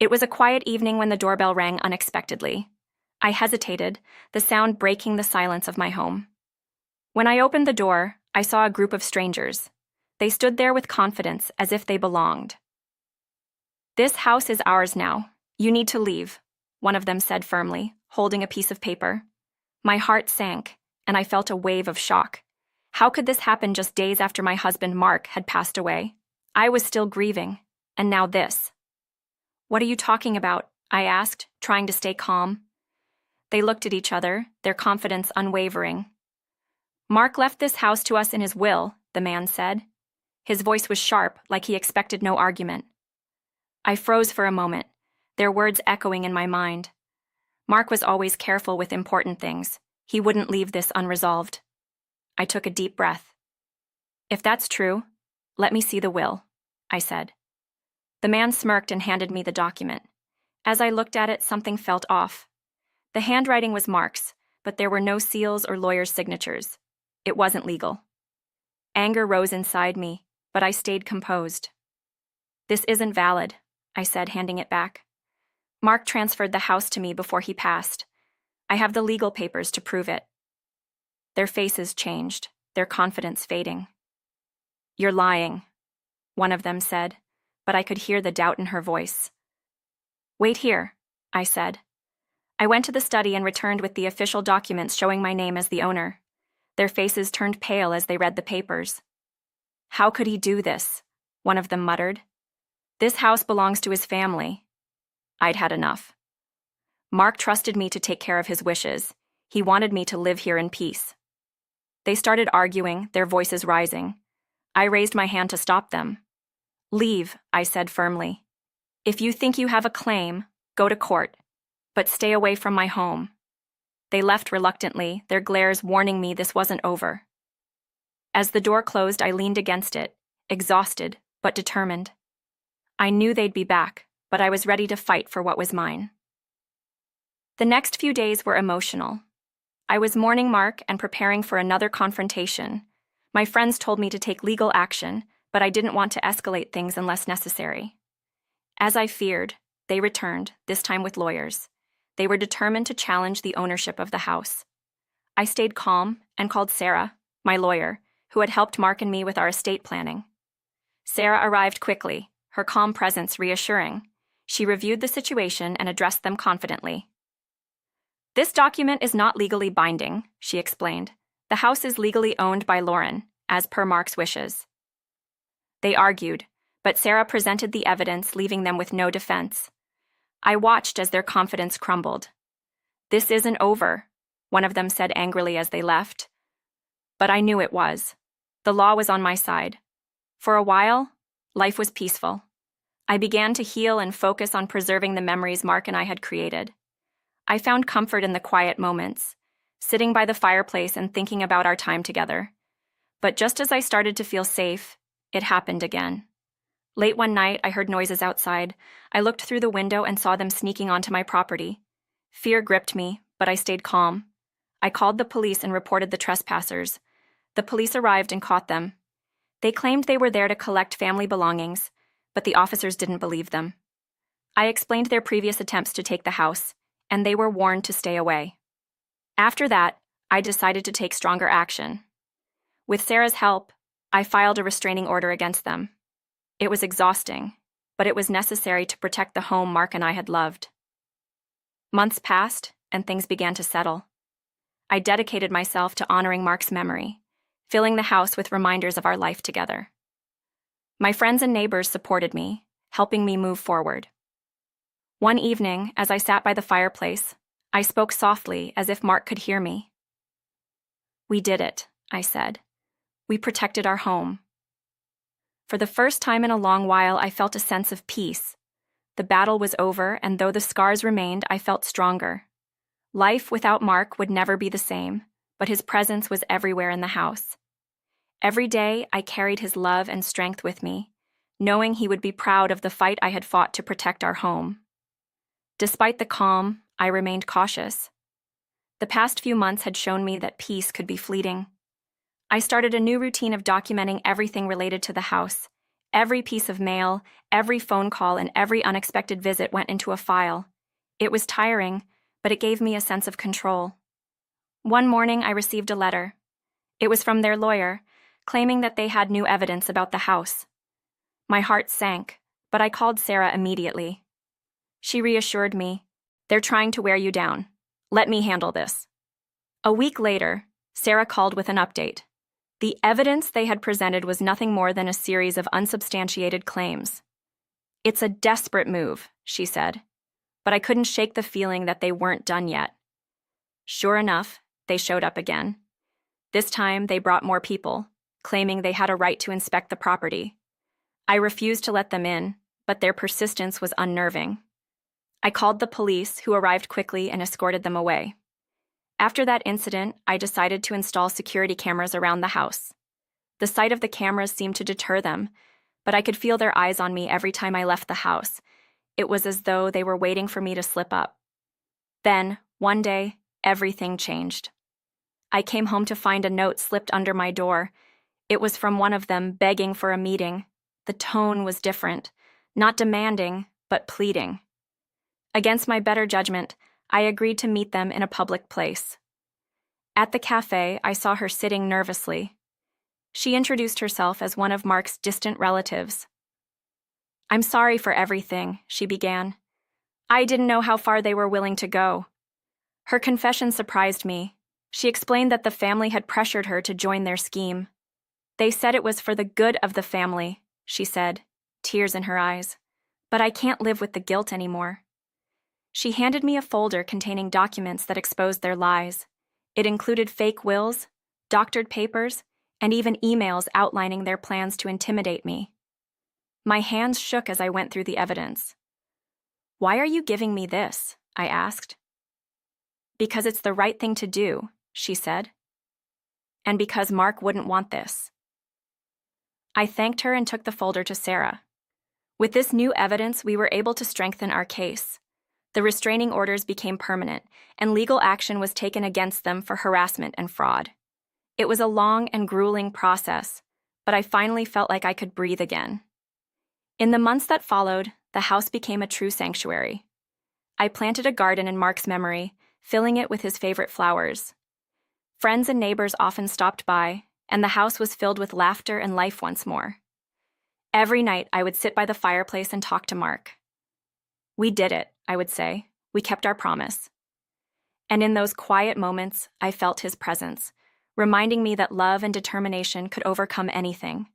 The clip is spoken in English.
It was a quiet evening when the doorbell rang unexpectedly. I hesitated, the sound breaking the silence of my home. When I opened the door, I saw a group of strangers. They stood there with confidence, as if they belonged. "This house is ours now. You need to leave," one of them said firmly, holding a piece of paper. My heart sank, and I felt a wave of shock. How could this happen just days after my husband Mark had passed away? I was still grieving, and now this. "What are you talking about?" I asked, trying to stay calm. They looked at each other, their confidence unwavering. "Mark left this house to us in his will," the man said. His voice was sharp, like he expected no argument. I froze for a moment, their words echoing in my mind. Mark was always careful with important things. He wouldn't leave this unresolved. I took a deep breath. "If that's true, let me see the will," I said. The man smirked and handed me the document. As I looked at it, something felt off. The handwriting was Mark's, but there were no seals or lawyers' signatures. It wasn't legal. Anger rose inside me, but I stayed composed. "This isn't valid," I said, handing it back. "Mark transferred the house to me before he passed. I have the legal papers to prove it." Their faces changed, their confidence fading. "You're lying," one of them said, but I could hear the doubt in her voice. "Wait here," I said. I went to the study and returned with the official documents showing my name as the owner. Their faces turned pale as they read the papers. "How could he do this?" one of them muttered. "This house belongs to his family." I'd had enough. Mark trusted me to take care of his wishes. He wanted me to live here in peace. They started arguing, their voices rising. I raised my hand to stop them. "Leave," I said firmly. "If you think you have a claim, go to court, but stay away from my home." They left reluctantly, their glares warning me this wasn't over. As the door closed, I leaned against it, exhausted but determined. I knew they'd be back, but I was ready to fight for what was mine. The next few days were emotional. I was mourning Mark and preparing for another confrontation. My friends told me to take legal action, but I didn't want to escalate things unless necessary. As I feared, they returned, this time with lawyers. They were determined to challenge the ownership of the house. I stayed calm and called Sarah, my lawyer, who had helped Mark and me with our estate planning. Sarah arrived quickly, her calm presence reassuring. She reviewed the situation and addressed them confidently. "This document is not legally binding," she explained. "The house is legally owned by Lauren, as per Mark's wishes." They argued, but Sarah presented the evidence, leaving them with no defense. I watched as their confidence crumbled. "This isn't over," one of them said angrily as they left. But I knew it was. The law was on my side. For a while, life was peaceful. I began to heal and focus on preserving the memories Mark and I had created. I found comfort in the quiet moments, sitting by the fireplace and thinking about our time together. But just as I started to feel safe, it happened again. Late one night, I heard noises outside. I looked through the window and saw them sneaking onto my property. Fear gripped me, but I stayed calm. I called the police and reported the trespassers. The police arrived and caught them. They claimed they were there to collect family belongings, but the officers didn't believe them. I explained their previous attempts to take the house, and they were warned to stay away. After that, I decided to take stronger action. With Sarah's help, I filed a restraining order against them. It was exhausting, but it was necessary to protect the home Mark and I had loved. Months passed, and things began to settle. I dedicated myself to honoring Mark's memory, filling the house with reminders of our life together. My friends and neighbors supported me, helping me move forward. One evening, as I sat by the fireplace, I spoke softly as if Mark could hear me. "We did it," I said. "We protected our home." For the first time in a long while, I felt a sense of peace. The battle was over, and though the scars remained, I felt stronger. Life without Mark would never be the same, but his presence was everywhere in the house. Every day, I carried his love and strength with me, knowing he would be proud of the fight I had fought to protect our home. Despite the calm, I remained cautious. The past few months had shown me that peace could be fleeting. I started a new routine of documenting everything related to the house, Every piece of mail, every phone call, and every unexpected visit went into a file. It was tiring, but it gave me a sense of control. One morning, I received a letter. It was from their lawyer, claiming that they had new evidence about the house. My heart sank, but I called Sarah immediately. She reassured me, "They're trying to wear you down. Let me handle this." A week later, Sarah called with an update. The evidence they had presented was nothing more than a series of unsubstantiated claims. "It's a desperate move," she said, but I couldn't shake the feeling that they weren't done yet. Sure enough, they showed up again. This time, they brought more people, claiming they had a right to inspect the property. I refused to let them in, but their persistence was unnerving. I called the police, who arrived quickly and escorted them away. After that incident, I decided to install security cameras around the house. The sight of the cameras seemed to deter them, but I could feel their eyes on me every time I left the house. It was as though they were waiting for me to slip up. Then, one day, everything changed. I came home to find a note slipped under my door. It was from one of them begging for a meeting. The tone was different, not demanding, but pleading. Against my better judgment, I agreed to meet them in a public place. At the cafe, I saw her sitting nervously. She introduced herself as one of Mark's distant relatives. "I'm sorry for everything," she began. "I didn't know how far they were willing to go." Her confession surprised me. She explained that the family had pressured her to join their scheme. "They said it was for the good of the family," she said, tears in her eyes. "But I can't live with the guilt anymore." She handed me a folder containing documents that exposed their lies. It included fake wills, doctored papers, and even emails outlining their plans to intimidate me. My hands shook as I went through the evidence. "Why are you giving me this?" I asked. "Because it's the right thing to do," she said. "And because Mark wouldn't want this." I thanked her and took the folder to Sarah. With this new evidence, we were able to strengthen our case. The restraining orders became permanent, and legal action was taken against them for harassment and fraud. It was a long and grueling process, but I finally felt like I could breathe again. In the months that followed, the house became a true sanctuary. I planted a garden in Mark's memory, filling it with his favorite flowers. Friends and neighbors often stopped by, and the house was filled with laughter and life once more. Every night, I would sit by the fireplace and talk to Mark. "We did it," I would say. "We kept our promise." And in those quiet moments, I felt his presence, reminding me that love and determination could overcome anything.